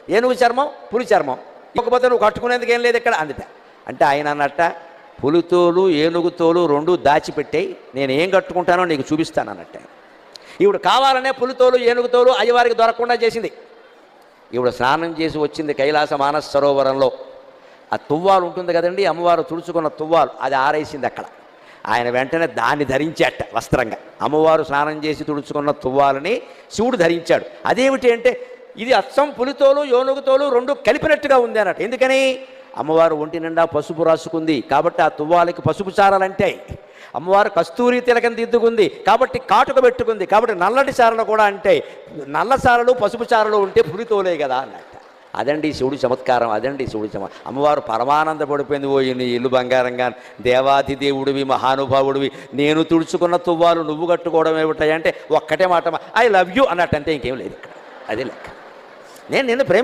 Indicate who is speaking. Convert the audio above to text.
Speaker 1: ఏనుగు చర్మం పులి చర్మం, ఇవ్వకపోతే నువ్వు కట్టుకునేందుకు ఏం లేదు ఇక్కడ అందుట. అంటే ఆయన అన్నట్ట, పులితోలు ఏనుగుతోలు రెండు దాచిపెట్టాయి, నేను ఏం కట్టుకుంటానో నీకు చూపిస్తాను అన్నట్టు. ఈవిడ కావాలనే పులితోలు ఏనుగుతోలు అయ్యవారికి దొరకకుండా చేసింది. ఈవిడ స్నానం చేసి వచ్చింది కైలాస మానస సరోవరంలో. ఆ తువ్వాలు ఉంటుంది కదండి, అమ్మవారు తుడుచుకున్న తువ్వాలు, అది ఆరేసింది అక్కడ. ఆయన వెంటనే దాన్ని ధరించాట వస్త్రంగా. అమ్మవారు స్నానం చేసి తుడుచుకున్న తువ్వాలని శివుడు ధరించాడు. అదేమిటి అంటే ఇది అచ్చం పులితోలు ఏనుగుతోలు రెండు కలిపినట్టుగా ఉంది అన్నట్టు. ఎందుకని? అమ్మవారు ఒంటి నిండా పసుపు రాసుకుంది కాబట్టి ఆ తువ్వాలకి పసుపు చారలంటే, అమ్మవారు కస్తూరి తిలకం దిద్దుకుంది కాబట్టి కాటుక పెట్టుకుంది కాబట్టి నల్లటి చారలు కూడా అంటే, నల్ల చారలు పసుపు చారలు ఉంటే పులితోలే కదా అన్నట్టు. అదండి శివుడి చమత్కారం, అదండి శివుడి అమ్మవారు పరమానంద పడిపోయింది. ఓ నీ ఇల్లు బంగారంగా, దేవాది దేవుడివి, మహానుభావుడివి, నేను తుడుచుకున్న తువ్వాలు నువ్వు కట్టుకోవడం ఏమిటాయి అంటే ఒక్కటే మాట, ఐ లవ్ యూ అన్నట్టు, అంతే, ఇంకేం లేదు ఇక్కడ. అదే లెక్క. నేను నిన్ను ప్రేమిస్తున్నాను.